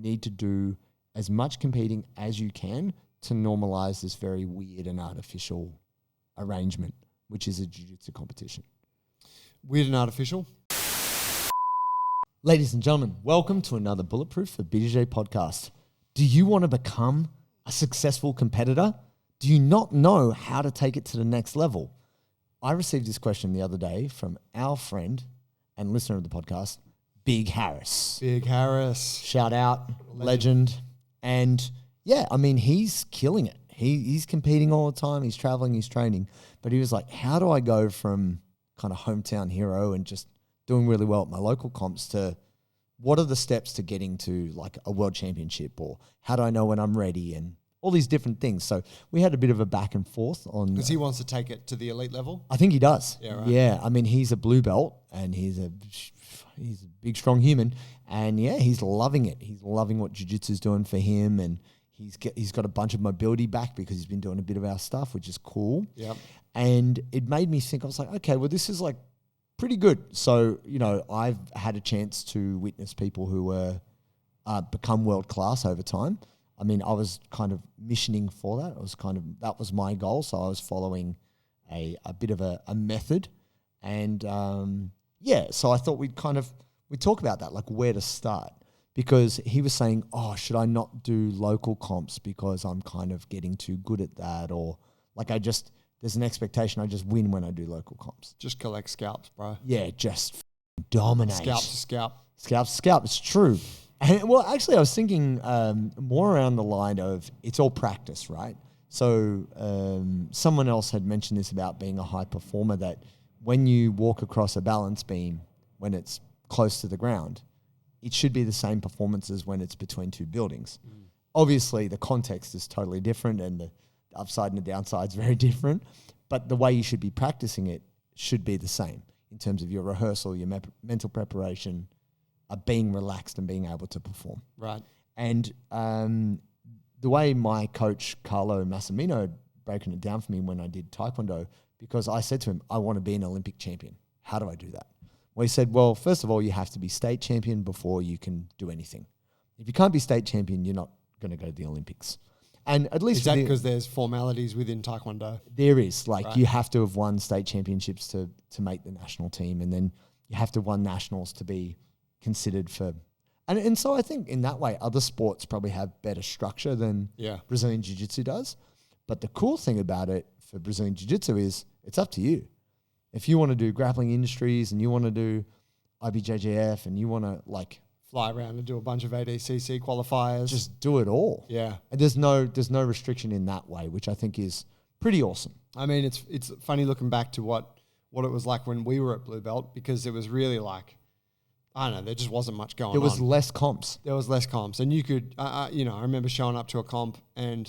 need to do as much competing as you can to normalize this very weird and artificial arrangement, which is a jiu-jitsu competition. Weird and artificial. Ladies and gentlemen, welcome to another Bulletproof for BJJ podcast. Do you want to become a successful competitor? Do you not know how to take it to the next level? I received this question the other day from our friend and listener of the podcast, Big Harris. Big Harris. Shout out, legend. And yeah, I mean, he's killing it. He's competing all the time. He's traveling, he's training. But he was like, how do I go from kind of hometown hero and just doing really well at my local comps to what are the steps to getting to like a world championship, or how do I know when I'm ready, and all these different things. So we had a bit of a back and forth on... Because he wants to take it to the elite level? I think he does. Yeah, right. Yeah, I mean, he's a blue belt and he's a big, strong human. And yeah, he's loving it. He's loving what jiu-jitsu is doing for him. And he's got a bunch of mobility back because he's been doing a bit of our stuff, which is cool. Yep. And it made me think, I was like, okay, well, this is like pretty good. So, you know, I've had a chance to witness people who were become world class over time. I mean, I was kind of missioning for that. That was my goal. So I was following a bit of a method. And so I thought we'd talk about that, like where to start. Because he was saying, oh, should I not do local comps because I'm kind of getting too good at that? Or like there's an expectation I just win when I do local comps. Just collect scalps, bro. Yeah, just dominate. Scalp to scalp. Scalp to scalp. It's true. And, well, actually, I was thinking more around the line of it's all practice, right? So someone else had mentioned this about being a high performer, that when you walk across a balance beam, when it's close to the ground, it should be the same performance as when it's between two buildings. Mm. Obviously, the context is totally different and the upside and the downside is very different, but the way you should be practicing it should be the same in terms of your rehearsal, your mental preparation, being relaxed and being able to perform. Right. And the way my coach, Carlo Massimino, had broken it down for me when I did Taekwondo, because I said to him, I want to be an Olympic champion. How do I do that? Well, he said, well, first of all, you have to be state champion before you can do anything. If you can't be state champion, you're not going to go to the Olympics. And at least... Is that because there's formalities within Taekwondo? There is. Like, right. You have to have won state championships to make the national team, and then you have to have won nationals to be considered for... And so I think in that way, other sports probably have better structure than Brazilian Jiu-Jitsu does. But the cool thing about it for Brazilian Jiu-Jitsu is it's up to you. If you want to do grappling industries and you want to do IBJJF and you want to like... fly around and do a bunch of ADCC qualifiers. Just do it all. Yeah. And there's no restriction in that way, which I think is pretty awesome. I mean, it's funny looking back to what it was like when we were at Blue Belt, because it was really like, I don't know, there just wasn't much going on. There was less comps. There was less comps. And you could, I remember showing up to a comp and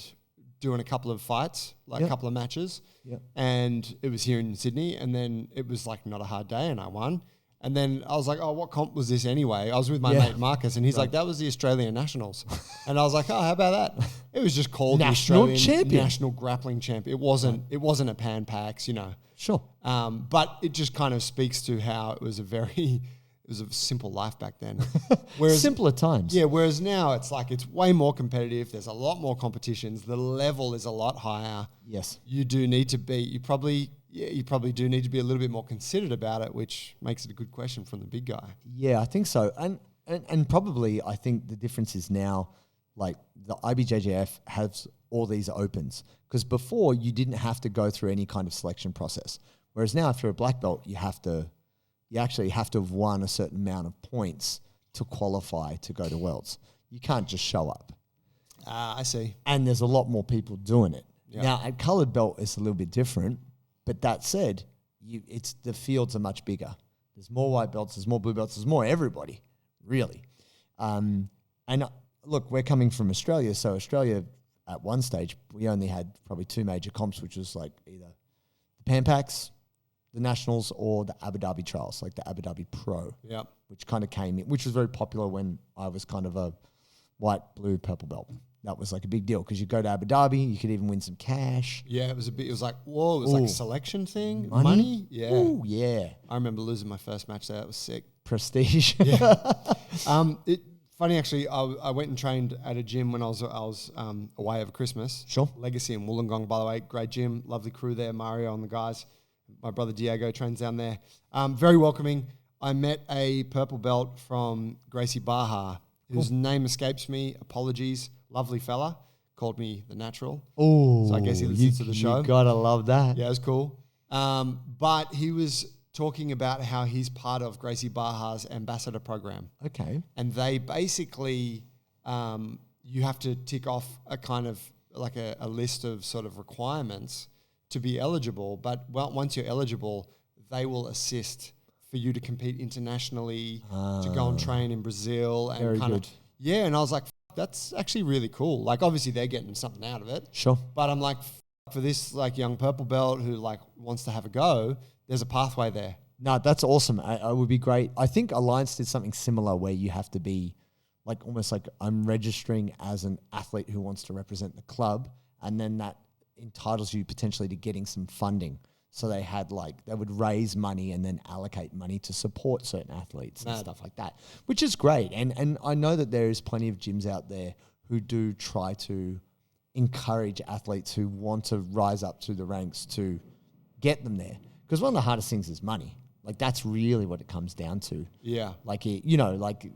doing a couple of fights, like a couple of matches. Yeah. And it was here in Sydney. And then it was like not a hard day and I won. And then I was like, oh, what comp was this anyway? I was with my mate Marcus, and he's like, that was the Australian Nationals. And I was like, oh, how about that? It was just called National the Australian champion. National Grappling Champion. It wasn't a Pan Pacs, you know. Sure. But it just kind of speaks to how it was a simple life back then. Whereas, simpler times. Yeah, whereas now it's like it's way more competitive. There's a lot more competitions. The level is a lot higher. Yes. You do need to be, you probably do need to be a little bit more considerate about it, which makes it a good question from the big guy. Yeah, I think so. And probably I think the difference is now, like the IBJJF has all these opens, because before you didn't have to go through any kind of selection process. Whereas now if you're a black belt, you actually have to have won a certain amount of points to qualify to go to Worlds. You can't just show up. I see. And there's a lot more people doing it. Yeah. Now at coloured belt, it's a little bit different. But that said, the fields are much bigger. There's more white belts, there's more blue belts, there's more everybody, really. And look, we're coming from Australia, so Australia at one stage, we only had probably two major comps, which was like either the Pan Pacs, the Nationals, or the Abu Dhabi trials, like the Abu Dhabi Pro, which kind of came in, which was very popular when I was kind of a white, blue, purple belt. That was like a big deal because you go to Abu Dhabi, you could even win some cash. Yeah, it was like, whoa, it was like a selection thing. Money? Yeah. Ooh, yeah. I remember losing my first match there. That was sick. Prestige. Yeah. Funny, actually, I went and trained at a gym when I was away over Christmas. Sure. Legacy in Wollongong, by the way. Great gym. Lovely crew there. Mario and the guys. My brother Diego trains down there. Very welcoming. I met a purple belt from Gracie Baja, whose name escapes me. Apologies. Lovely fella. Called me the natural. Oh, so I guess he listens to the show. You gotta love that. Yeah, it was cool. But he was talking about how he's part of Gracie Baja's ambassador program. Okay. And they basically, you have to tick off a kind of like a list of sort of requirements to be eligible. But once you're eligible, they will assist for you to compete internationally, to go and train in Brazil. And very kind good. of, yeah. And I was like, that's actually really cool. Like, obviously they're getting something out of it. Sure. But I'm like, for this like young purple belt who like wants to have a go, there's a pathway there. No, that's awesome. It would be great. I think Alliance did something similar where you have to be like almost like I'm registering as an athlete who wants to represent the club, and then that entitles you potentially to getting some funding. So they would raise money and then allocate money to support certain athletes and stuff like that, which is great. And I know that there is plenty of gyms out there who do try to encourage athletes who want to rise up through the ranks to get them there. Because one of the hardest things is money. Like, that's really what it comes down to. Yeah. Like, Jiu-Jitsu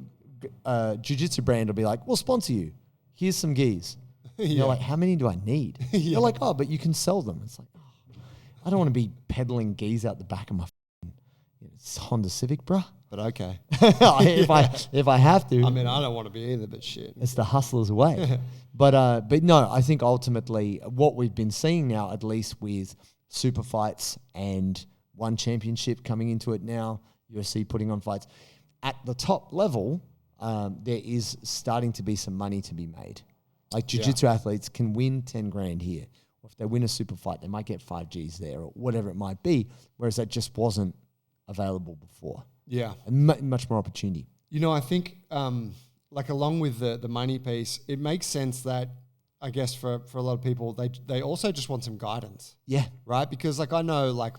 brand will be like, we'll sponsor you. Here's some gis. You're like, how many do I need? You're like, oh, but you can sell them. It's like, oh, I don't want to be peddling gis out the back of my Honda Civic, bruh. But okay. if I have to. I mean, I don't want to be either, but shit. It's the hustler's way. But no, I think ultimately what we've been seeing now, at least with super fights and one championship coming into it now, UFC putting on fights, at the top level, there is starting to be some money to be made. Like jiu-jitsu athletes can win 10 grand here. Or if they win a super fight, they might get 5 Gs there or whatever it might be, whereas that just wasn't available before. Yeah. And much more opportunity. You know, I think like along with the money piece, it makes sense that I guess for a lot of people, they also just want some guidance. Yeah. Right? Because like I know like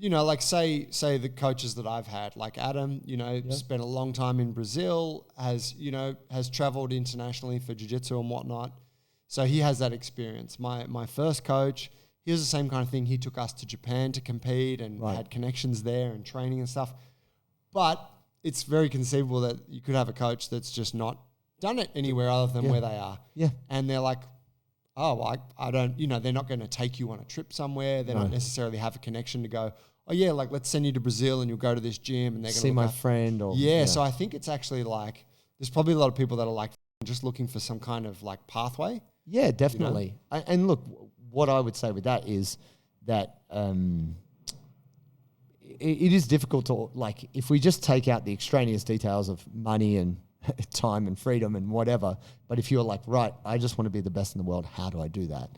like say the coaches that I've had, like Adam, spent a long time in Brazil, has traveled internationally for jiu-jitsu and whatnot. So he has that experience. My first coach, he was the same kind of thing. He took us to Japan to compete and had connections there and training and stuff. But it's very conceivable that you could have a coach that's just not done it anywhere other than where they are. Yeah. And they're like, oh, I don't, they're not going to take you on a trip somewhere. They don't necessarily have a connection to go, oh yeah, like let's send you to Brazil and you'll go to this gym and they're going to see my friend. Or so I think it's actually like, there's probably a lot of people that are like just looking for some kind of like pathway. Yeah, definitely. And look, what I would say with that is that it is difficult to, like, if we just take out the extraneous details of money and time and freedom and whatever, but if you're like, right, I just want to be the best in the world, how do I do that?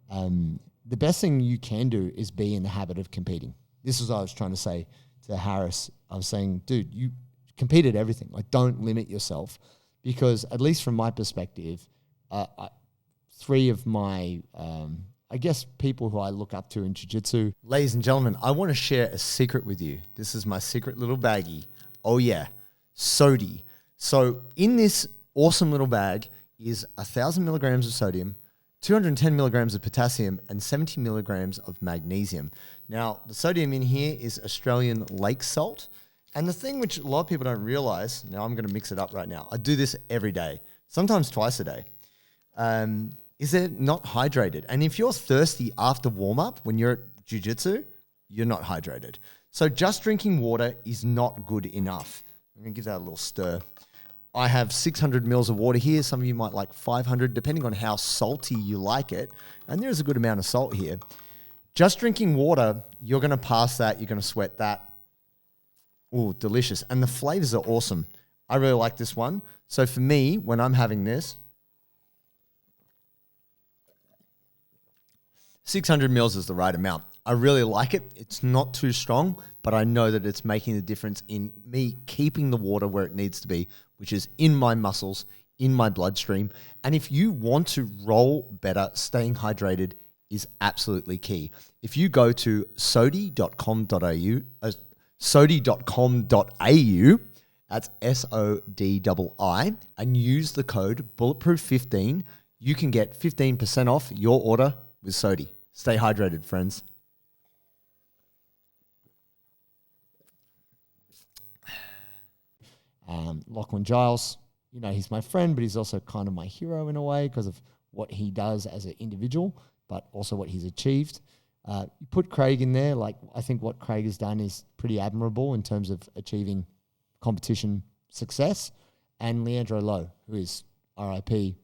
The best thing you can do is be in the habit of competing. This is what I was trying to say to Harris. I was saying, dude, you compete at everything. Like, don't limit yourself, because at least from my perspective, 3 of my, I guess, people who I look up to in jiu-jitsu. Ladies and gentlemen, I want to share a secret with you. This is my secret little baggie. Oh yeah, Sodi. So in this awesome little bag is 1,000 milligrams of sodium, 210 milligrams of potassium, and 70 milligrams of magnesium. Now, the sodium in here is Australian lake salt. And the thing which a lot of people don't realize, now I'm going to mix it up right now. I do this every day, sometimes twice a day. Is they're not hydrated. And if you're thirsty after warm-up when you're at jiu-jitsu, you're not hydrated. So just drinking water is not good enough. I'm going to give that a little stir. I have 600 mils of water here. Some of you might like 500, depending on how salty you like it. And there is a good amount of salt here. Just drinking water, you're going to pass that. You're going to sweat that. Ooh, delicious. And the flavors are awesome. I really like this one. So for me, when I'm having this, 600 mils is the right amount. I really like it. It's not too strong, but I know that it's making the difference in me keeping the water where it needs to be, which is in my muscles, in my bloodstream. And if you want to roll better, staying hydrated is absolutely key. If you go to sodi.com.au, That's SODII, and use the code Bulletproof15. You can get 15% off your order with Sodi. Stay hydrated, friends. Lachlan Giles, he's my friend, but he's also kind of my hero in a way because of what he does as an individual, but also what he's achieved. You put Craig in there, I think what Craig has done is pretty admirable in terms of achieving competition success. And Leandro Lo, who is RIP,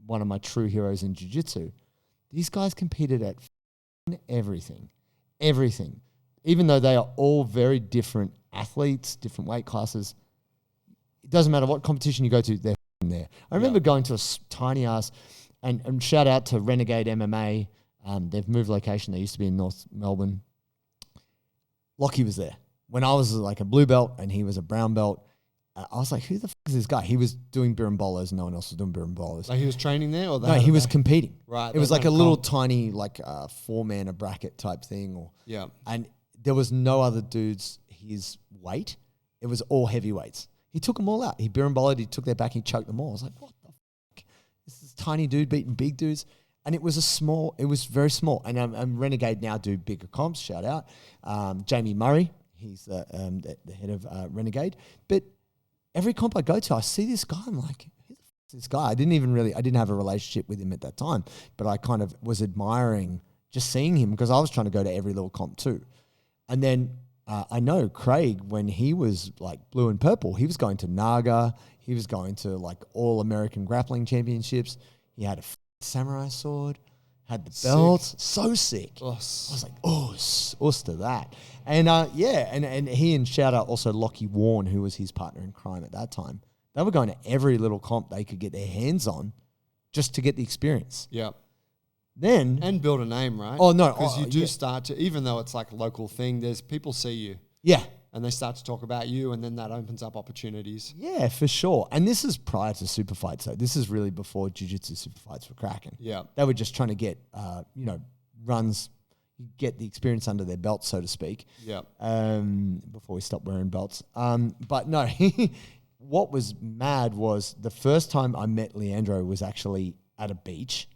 one of my true heroes in Jiu-Jitsu. These guys competed at everything. Even though they are all very different athletes, different weight classes, it doesn't matter what competition you go to, they're there. I remember going to a tiny ass, and shout out to Renegade MMA. They've moved location. They used to be in North Melbourne. Lockie was there. When I was like a blue belt and he was a brown belt, I was like, who the is this guy? He was doing birimbolos. No one else was doing birimbolos. Like he was training there? Or no, he was competing. Right. It was like a little tiny, four-man a bracket type thing. And there was no other dudes his weight. It was all heavyweights. He took them all out. He birimboloed, he took their back, he choked them all. I was like, what the fuck? This is tiny dude beating big dudes. And it was very small. And Renegade now do bigger comps, shout out. Jamie Murray, he's the head of Renegade. But every comp I go to, I see this guy, I'm like, who the fuck is this guy? I didn't have a relationship with him at that time, but I kind of was admiring just seeing him because I was trying to go to every little comp too. And then I know Craig, when he was like blue and purple, he was going to Naga. He was going to like all American grappling championships. He had a samurai sword, had the belts. So sick. I was like, us to that. And and he and shout out also Lockie Warren, who was his partner in crime at that time. They were going to every little comp they could get their hands on just to get the experience. Yeah. Then and build a name, right? Oh no, because you do start to, even though it's like a local thing, there's people see you, and they start to talk about you, and then that opens up opportunities. Yeah, for sure. And this is prior to super fights, so this is really before jiu-jitsu super fights were cracking. Yeah, they were just trying to get runs, get the experience under their belt, so to speak. Yeah. Before we stopped wearing belts. But no, what was mad was the first time I met Leandro was actually at a beach.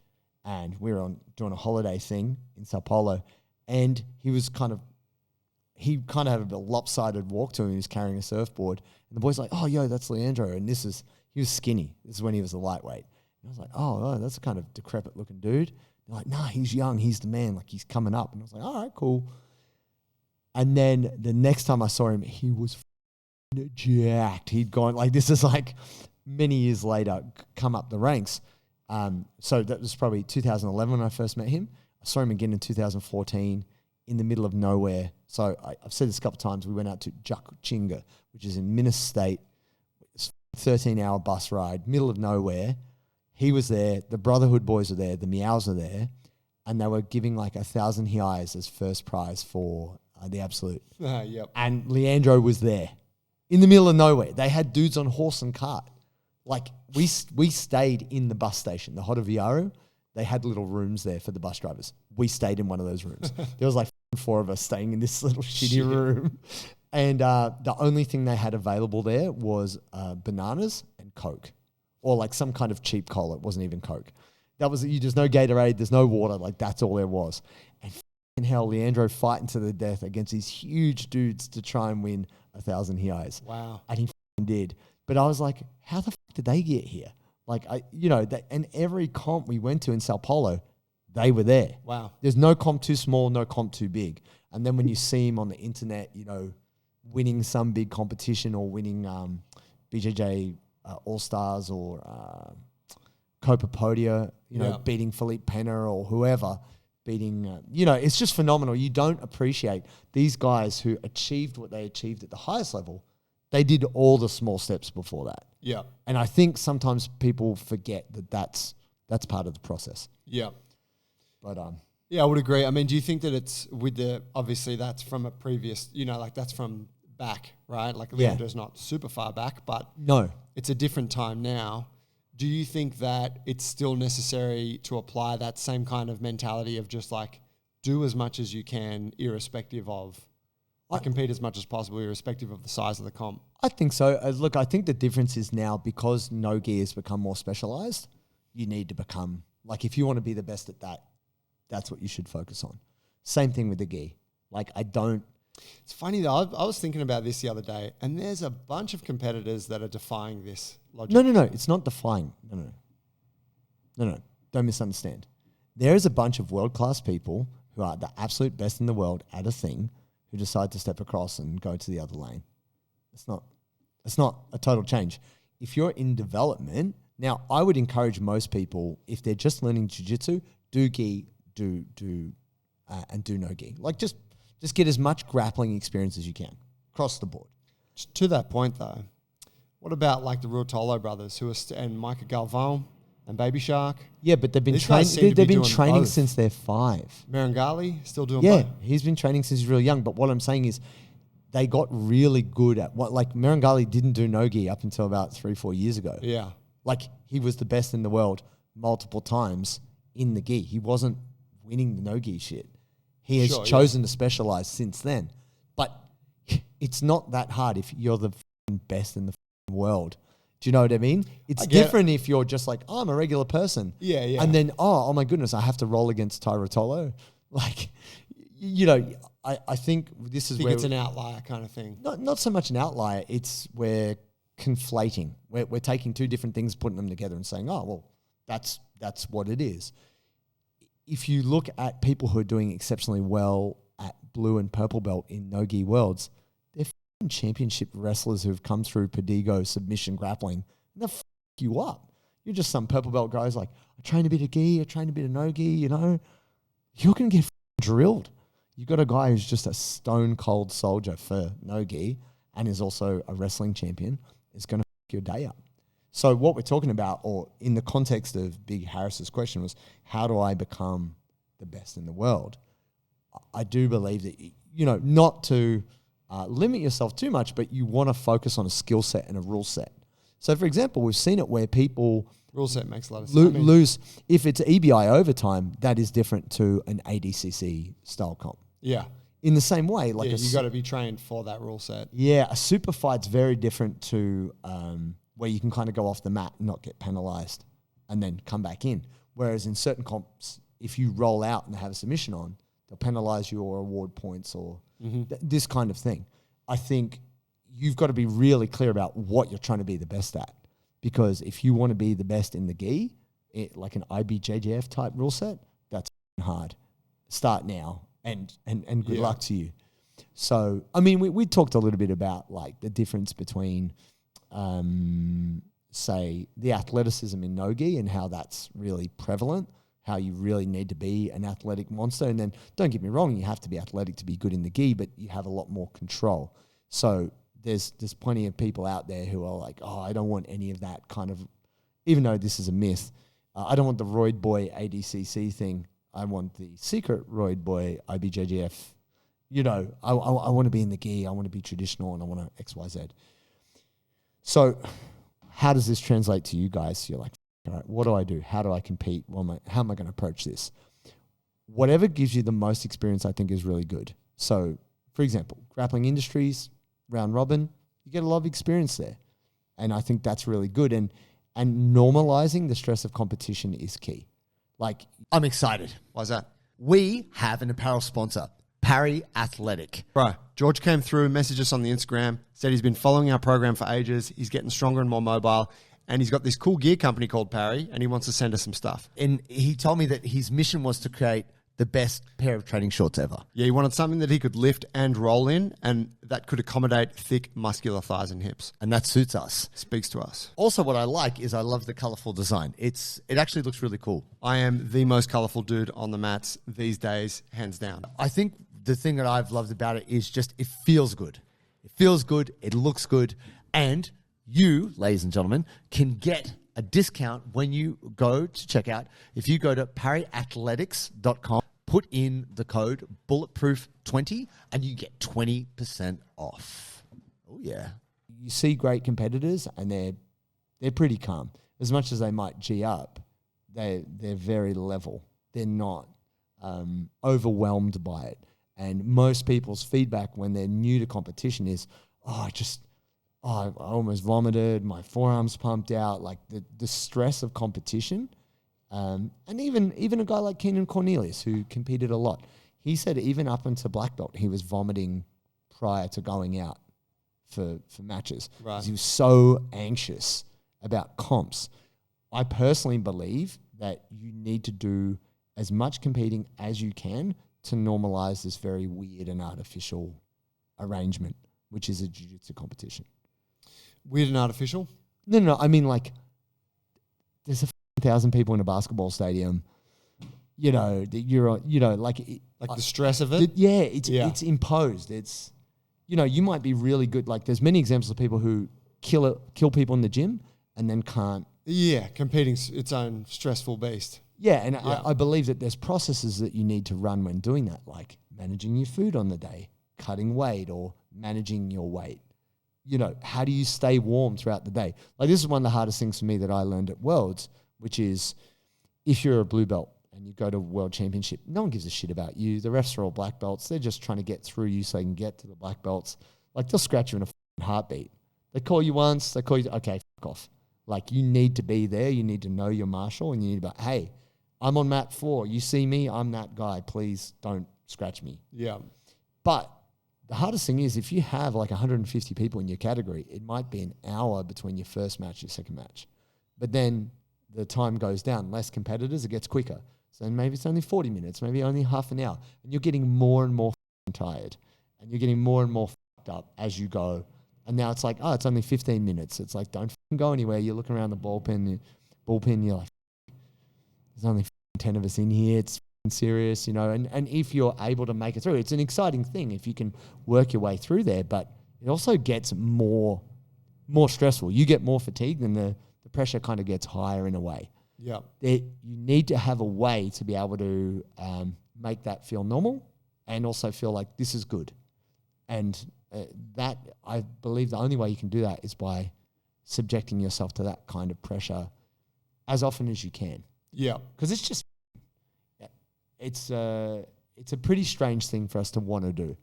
And we were doing a holiday thing in Sao Paulo, and he kind of had a bit lopsided walk to him. He was carrying a surfboard, and the boy's like, "Oh, yo, that's Leandro." And he was skinny. This is when he was a lightweight. And I was like, "Oh, that's a kind of decrepit looking dude." They're like, "Nah, he's young. He's the man. Like he's coming up." And I was like, "All right, cool." And then the next time I saw him, he was jacked. He'd gone this is like many years later, come up the ranks. So that was probably 2011 when I first met him. I saw him again in 2014 in the middle of nowhere. So I've said this a couple of times. We went out to Jacutinga, which is in Minas State. It's a 13-hour bus ride, middle of nowhere. He was there. The Brotherhood boys were there. The Miyaos are there. And they were giving 1,000 hiais as first prize for the Absolute. Yep. And Leandro was there in the middle of nowhere. They had dudes on horse and cart. We stayed in the bus station, the Rodoviário. They had little rooms there for the bus drivers. We stayed in one of those rooms. There was 4 of us staying in this little shitty room. And the only thing they had available there was bananas and Coke, or some kind of cheap cola. It wasn't even Coke. There's no Gatorade, there's no water. That's all there was. And hell, Leandro fighting to the death against these huge dudes to try and win 1,000 hiais. Wow. And he did. But I was like, how the fuck did they get here? And every comp we went to in Sao Paulo, they were there. Wow. There's no comp too small, no comp too big. And then when you see him on the internet, winning some big competition or winning BJJ All-Stars or Copa Podia, beating Felipe Pena or whoever, it's just phenomenal. You don't appreciate these guys who achieved what they achieved at the highest level. They did all the small steps before that. Yeah. And I think sometimes people forget that that's part of the process. Yeah. But yeah, I would agree. I mean, do you think that it's obviously that's from a previous, that's from back, right? Leandro's not super far back, but no, it's a different time now. Do you think that it's still necessary to apply that same kind of mentality of just do as much as you can, irrespective of compete as much as possible, irrespective of the size of the comp? I think so. Look, I think the difference is now because no-gi has become more specialized, you need to become, like if you want to be the best at that, that's what you should focus on. Same thing with the gi. Like It's funny though, I was thinking about this the other day, and there's a bunch of competitors that are defying this logic. No, it's not defying. No, don't misunderstand. There is a bunch of world-class people who are the absolute best in the world at a thing who decide to step across and go to the other lane. It's not a total change. If you're in development, now I would encourage most people, if they're just learning jiu-jitsu, do gi, and do no gi. Like just get as much grappling experience as you can across the board. To that point though, what about like the Ruotolo brothers who are and Micah Galvão and Baby Shark? Yeah, but they've been These guys seem to They've be been doing training both. since they're 5. Marangali still doing Yeah, both. he's been training since he's real young. But what I'm saying is, they got really good at what. Like Marangali didn't do no-gi up until about 3-4 years ago. Yeah. Like he was the best in the world multiple times in the gi. He wasn't winning the no-gi shit. He has chosen to specialize since then. But it's not that hard if you're the best in the world. Do you know what I mean? It's different if you're just like, oh, I'm a regular person. Yeah. And then, oh my goodness, I have to roll against Ty Ruotolo. Like, you know, I think this is where it's an outlier kind of thing. Not so much an outlier. It's we're conflating. We're taking two different things, putting them together and saying, oh, well, that's what it is. If you look at people who are doing exceptionally well at blue and purple belt in no-gi worlds, they're championship wrestlers who've come through Padigo submission grappling, and they'll you up. You're just some purple belt guys like, I train a bit of gi, I train a bit of no-gi, you know. You're going to get drilled. You got a guy who's just a stone cold soldier for no-gi and is also a wrestling champion, is going to your day up. So what we're talking about, or in the context of Big Harris's question, was how do I become the best in the world? I do believe that, you know, not to limit yourself too much, but you want to focus on a skill set and a rule set. So, for example, we've seen it where people Rule set makes a lot of sense. lose. If it's EBI overtime, that is different to an ADCC style comp. Yeah. In the same way, like you got to be trained for that rule set. Yeah, a super fight's very different to where you can kind of go off the mat and not get penalized and then come back in. Whereas in certain comps, if you roll out and have a submission on, they'll penalize you or award points or this kind of thing. I think you've got to be really clear about what you're trying to be the best at. Because if you want to be the best in the gi, like an IBJJF type rule set, that's hard. Start now and good luck to you. So, I mean, we talked a little bit about like the difference between, say, the athleticism in no-gi and how that's really prevalent, how you really need to be an athletic monster. And then, don't get me wrong, you have to be athletic to be good in the gi, but you have a lot more control. So there's plenty of people out there who are like, oh, I don't want any of that kind of, even though this is a myth, I don't want the Roid Boy ADCC thing. I want the secret Roid Boy IBJJF. You know, I want to be in the gi, I want to be traditional, and I want to XYZ. So how does this translate to you guys? You're like, all right, what do I do? How do I compete? How am I going to approach this? Whatever gives you the most experience, I think, is really good. So, for example, grappling industries, round robin, you get a lot of experience there. And I think that's really good. And normalizing the stress of competition is key. Like, I'm excited. Why's that? We have an apparel sponsor, Parry Athletic. Bro, George came through, messaged us on the Instagram, said he's been following our program for ages. He's getting stronger and more mobile. And he's got this cool gear company called Parry, and he wants to send us some stuff. And he told me that his mission was to create the best pair of training shorts ever. Yeah, he wanted something that he could lift and roll in, and that could accommodate thick, muscular thighs and hips. And that suits us. Speaks to us. Also, what I like is I love the colorful design. It actually looks really cool. I am the most colorful dude on the mats these days, hands down. I think the thing that I've loved about it is just it feels good. It feels good. It looks good. And you, ladies and gentlemen, can get a discount when you go to checkout. If you go to parryathletics.com, put in the code Bulletproof20 and you get 20% off. Oh, yeah. You see great competitors and they're pretty calm. As much as they might G up, they're very level. They're not overwhelmed by it. And most people's feedback when they're new to competition is, oh, I almost vomited, my forearms pumped out, like the stress of competition. And even a guy like Keenan Cornelius, who competed a lot, he said even up into black belt, he was vomiting prior to going out for matches. Right. 'Cause he was so anxious about comps. I personally believe that you need to do as much competing as you can to normalize this very weird and artificial arrangement, which is a jiu-jitsu competition. Weird and artificial? No. I mean, like, there's 1,000 people in a basketball stadium. You know, like the stress of it? It's imposed. It's, you might be really good. Like, there's many examples of people who kill people in the gym and then can't. Yeah, competing's its own stressful beast. Yeah, and I believe that there's processes that you need to run when doing that, like managing your food on the day, cutting weight, or managing your weight. How do you stay warm throughout the day? Like, this is one of the hardest things for me that I learned at Worlds, which is if you're a blue belt and you go to World Championship, no one gives a shit about you. The refs are all black belts. They're just trying to get through you so they can get to the black belts. Like, they'll scratch you in a heartbeat. They call you once, they call you, okay, fuck off. Like, you need to be there. You need to know your marshal, and you need to be like, hey, I'm on mat 4. You see me, I'm that guy. Please don't scratch me. Yeah. But the hardest thing is if you have like 150 people in your category, it might be an hour between your first match, your second match. But then the time goes down. Less competitors, it gets quicker. So then maybe it's only 40 minutes, maybe only half an hour. And you're getting more and more tired. And you're getting more and more fucked up as you go. And now it's like, oh, it's only 15 minutes. It's like, don't go anywhere. You're looking around the bullpen, you're like, there's only 10 of us in here. It's serious, and if you're able to make it through, it's an exciting thing if you can work your way through there, but it also gets more stressful. You get more fatigued and the pressure kind of gets higher in a way. Yeah. You need to have a way to be able to make that feel normal and also feel like this is good. And that, I believe the only way you can do that is by subjecting yourself to that kind of pressure as often as you can. Yeah. Because it's just, it's a pretty strange thing for us to want to do.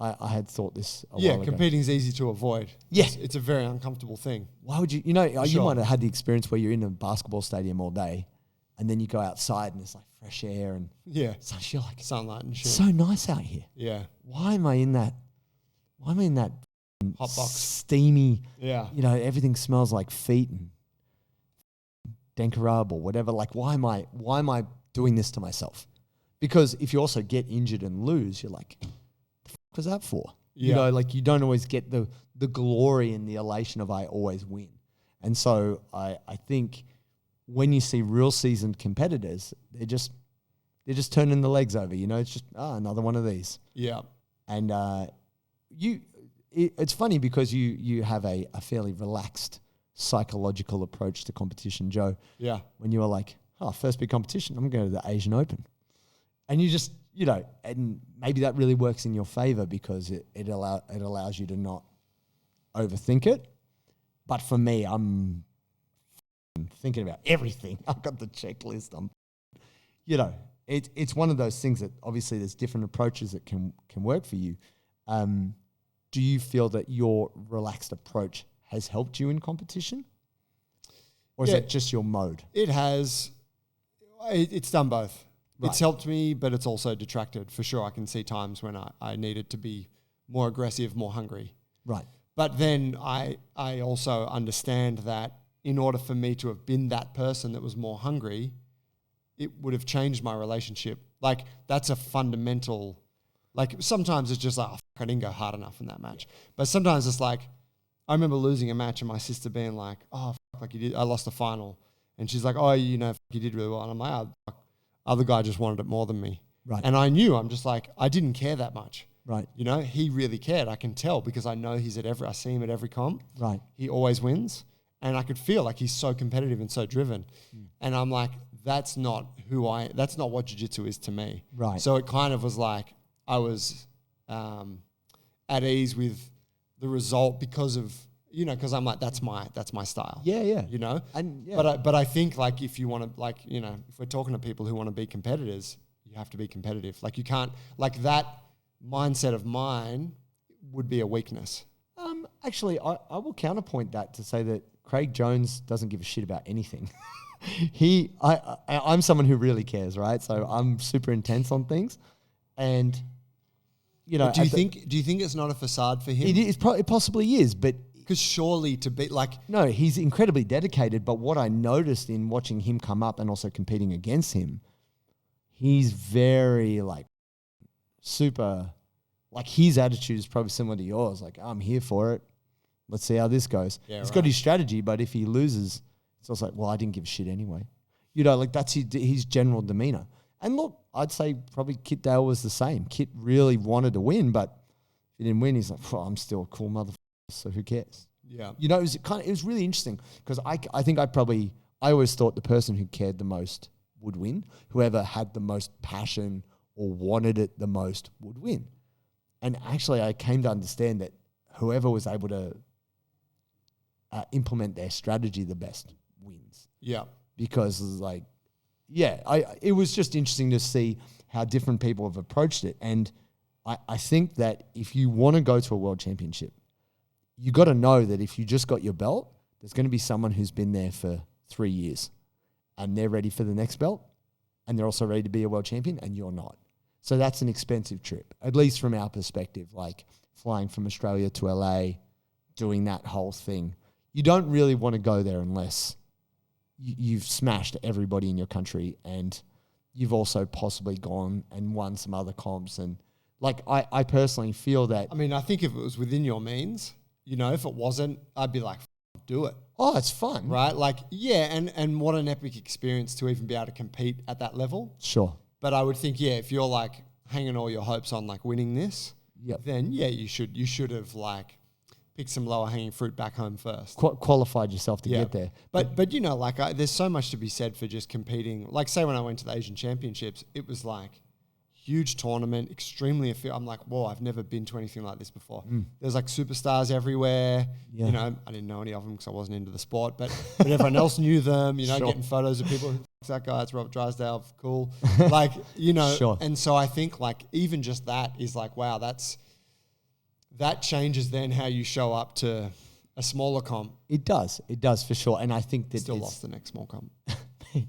I had thought this a while ago. Competing is easy to avoid. Yeah. It's a very uncomfortable thing. Why would you, you might have had the experience where you're in a basketball stadium all day and then you go outside and it's like fresh air and so you're like, sunlight and shit. It's so nice out here. Yeah. Why am I in that hot box? Steamy, everything smells like feet and Denkarab or whatever. Like, why am I doing this to myself? Because if you also get injured and lose, you're like, the fuck was that for? Yeah. Like you don't always get the glory and the elation of I always win. And so I think when you see real seasoned competitors, they're just turning the legs over, it's just, another one of these. Yeah. And it's funny because you have a fairly relaxed psychological approach to competition, Joe. Yeah. When you were like, first big competition, I'm going to the Asian Open. And you just, and maybe that really works in your favor because it allows you to not overthink it. But for me, I'm thinking about everything. I've got the checklist. It's one of those things that obviously there's different approaches that can work for you. Do you feel that your relaxed approach has helped you in competition? Or is it just your mode? It has. It's done both. Right. It's helped me, but it's also detracted. For sure, I can see times when I needed to be more aggressive, more hungry. Right. But then I also understand that in order for me to have been that person that was more hungry, it would have changed my relationship. Like, that's a fundamental... Like, sometimes it's just like, I didn't go hard enough in that match. But sometimes it's like, I remember losing a match and my sister being like, like you did, I lost the final. And she's like, you did really well. And I'm like, other guy just wanted it more than me. Right. And I knew, I'm just like, I didn't care that much. Right. He really cared. I can tell because I know I see him at every comp. Right. He always wins. And I could feel like he's so competitive and so driven. And I'm like, that's not what jiu-jitsu is to me. Right. So it kind of was like, I was at ease with the result because of, because I'm like, that's my style. Yeah. And but I think like if you want to if we're talking to people who want to be competitors, you have to be competitive. Like you can't, like that mindset of mine would be a weakness. Actually, I will counterpoint that to say that Craig Jones doesn't give a shit about anything. I'm someone who really cares, right? So I'm super intense on things, and you know. Do you think it's not a facade for him? It possibly is, but because surely to be like, no, he's incredibly dedicated. But what I noticed in watching him come up and also competing against him, he's very like super. Like his attitude is probably similar to yours. Like, I'm here for it. Let's see how this goes. Yeah, he's got his strategy, but if he loses, it's also like, well, I didn't give a shit anyway. You know, like that's his general demeanor. And look, I'd say probably Kit Dale was the same. Kit really wanted to win, but if he didn't win, he's like, I'm still a cool motherfucker, so who cares? Yeah. You know, it was really interesting because I think I always thought the person who cared the most would win. Whoever had the most passion or wanted it the most would win. And actually, I came to understand that whoever was able to implement their strategy the best wins. Yeah. Because like, it was just interesting to see how different people have approached it. And I think that if you want to go to a world championship, you got to know that if you just got your belt, there's going to be someone who's been there for 3 years and they're ready for the next belt and they're also ready to be a world champion and you're not. So that's an expensive trip, at least from our perspective, like flying from Australia to LA, doing that whole thing. You don't really want to go there unless you've smashed everybody in your country and you've also possibly gone and won some other comps. And like, I personally feel that... I mean, I think if it was within your means, you know, if it wasn't, I'd be like, do it. Oh, it's fun. Right? Like, yeah, and what an epic experience to even be able to compete at that level. Sure. But I would think, if you're like hanging all your hopes on like winning this, then you should have like picked some lower hanging fruit back home first. Qualified yourself to get there. But you know, like there's so much to be said for just competing. Like say when I went to the Asian Championships, it was like huge tournament, extremely I'm like, whoa, I've never been to anything like this before. There's like superstars everywhere. Yeah. You know, I didn't know any of them because I wasn't into the sport, but everyone else knew them, you know, getting photos of people. That guy, it's Robert Drysdale, cool. Like, you know, and so I think like even just that is like, wow, that changes then how you show up to a smaller comp. It does for sure. And I think that still lost the next small comp.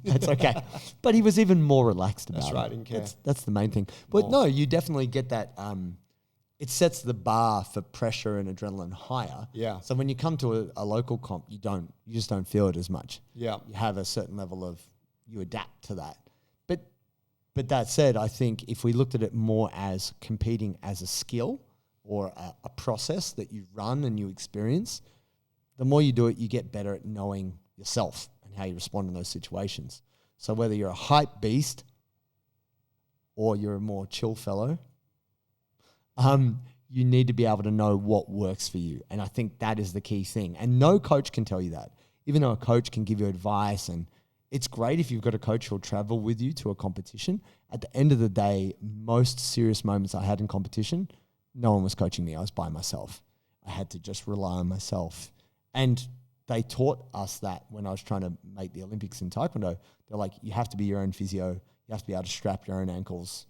That's okay. But he was even more relaxed about it. That's right, didn't care. That's the main thing. But no, you definitely get that. It sets the bar for pressure and adrenaline higher. Yeah. So when you come to a local comp, you just don't feel it as much. Yeah. You have a certain level of, you adapt to that. But that said, I think if we looked at it more as competing as a skill or a process that you run and you experience, the more you do it, you get better at knowing yourself and how you respond in those situations. So whether you're a hype beast or you're a more chill fellow, you need to be able to know what works for you. And I think that is the key thing. And no coach can tell you that. Even though a coach can give you advice, and it's great if you've got a coach who'll travel with you to a competition. At the end of the day, most serious moments I had in competition, no one was coaching me. I was by myself. I had to just rely on myself. And they taught us that when I was trying to make the Olympics in Taekwondo. They're like, you have to be your own physio. You have to be able to strap your own ankles.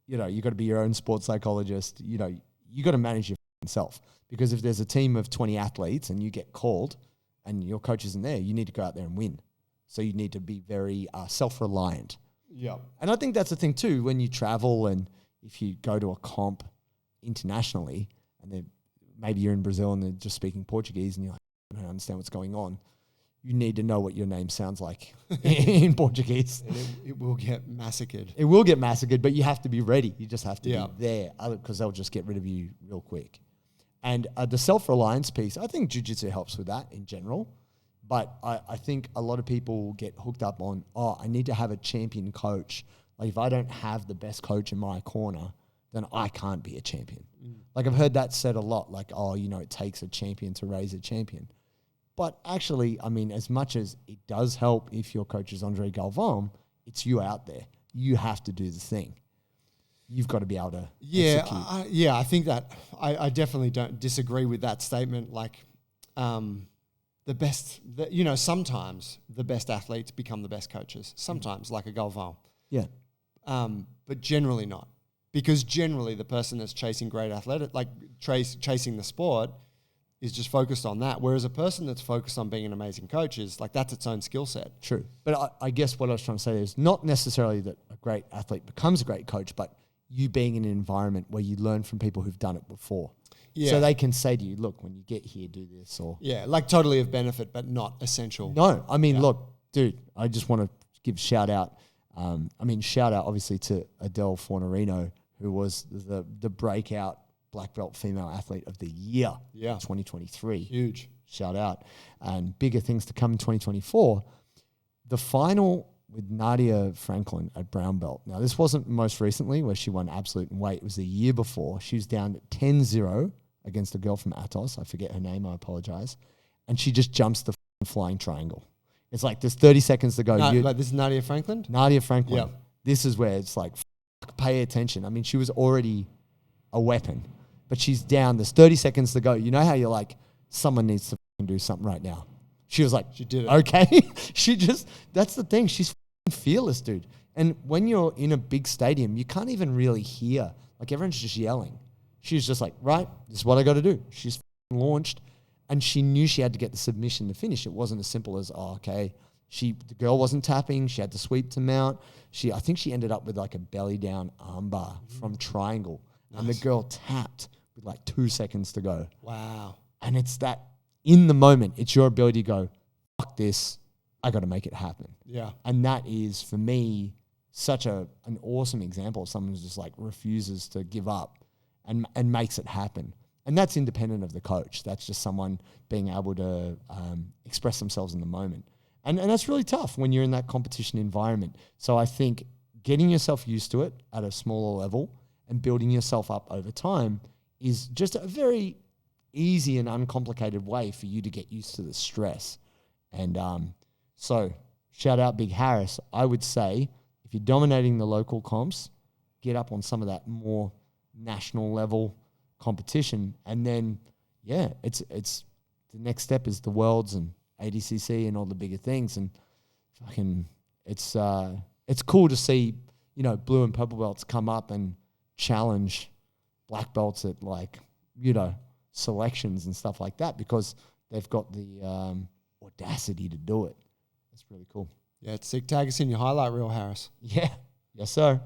You know, you got to be your own sports psychologist. You know, you got to manage yourself. Because if there's a team of 20 athletes and you get called and your coach isn't there, you need to go out there and win. So you need to be very self-reliant. Yeah. And I think that's the thing too, when you travel and if you go to a comp internationally and maybe you're in Brazil and they're just speaking Portuguese and you're like, I don't understand what's going on. You need to know what your name sounds like in Portuguese. And it will get massacred. It will get massacred, but you have to be ready. You just have to be there because they'll just get rid of you real quick. And the self-reliance piece, I think Jiu-Jitsu helps with that in general. But I think a lot of people get hooked up on, I need to have a champion coach. Like if I don't have the best coach in my corner, then I can't be a champion. Like I've heard that said a lot, like, it takes a champion to raise a champion. But actually, I mean, as much as it does help if your coach is Andre Galvão, it's you out there. You have to do the thing. You've got to be able to execute. I think that I definitely don't disagree with that statement. Like, sometimes the best athletes become the best coaches. Sometimes, like a Galvão. Yeah. But generally not. Because generally the person that's chasing great athletic, like chasing the sport, is just focused on that. Whereas a person that's focused on being an amazing coach is like, that's its own skill set. True. But I guess what I was trying to say is not necessarily that a great athlete becomes a great coach, but you being in an environment where you learn from people who've done it before. Yeah. So they can say to you, look, when you get here, do this. Or yeah, like totally of benefit, but not essential. No, I mean, look, dude, I just want to give shout out. Shout out obviously to Adele Fornerino, who was the breakout black belt female athlete of the year, 2023. Huge. Shout out. And bigger things to come in 2024. The final with Nadia Franklin at brown belt. Now, this wasn't most recently where she won absolute in weight. It was the year before. She was down 10-0 against a girl from Atos. I forget her name. I apologize. And she just jumps the flying triangle. It's like there's 30 seconds to go. Like this is Nadia Franklin? Nadia Franklin. Yep. This is where it's like, pay attention. I mean, she was already a weapon, but she's down. There's 30 seconds to go. You know how you're like, someone needs to do something right now. She was like, she did it. Okay. That's the thing. She's fearless, dude. And when you're in a big stadium, you can't even really hear. Like everyone's just yelling. She's just like, right, this is what I got to do. She's launched. And she knew she had to get the submission to finish. It wasn't as simple as, the girl wasn't tapping. She had to sweep to mount. I think she ended up with like a belly down armbar from triangle. Nice. And the girl tapped with like 2 seconds to go. Wow. And it's that in the moment, it's your ability to go, fuck this, I got to make it happen. Yeah. And that is, for me, such an awesome example of someone who just like refuses to give up and makes it happen. And that's independent of the coach. That's just someone being able to express themselves in the moment. And that's really tough when you're in that competition environment. So I think getting yourself used to it at a smaller level and building yourself up over time is just a very easy and uncomplicated way for you to get used to the stress. And so shout out Big Harris. I would say if you're dominating the local comps, get up on some of that more national level competition, and then it's the next step is the worlds and ADCC and all the bigger things, and fucking it's cool to see blue and purple belts come up and challenge black belts at like selections and stuff like that because they've got the audacity to do it. That's really cool. Yeah, it's sick. Tag us in your highlight reel, Harris. Yeah, yes sir.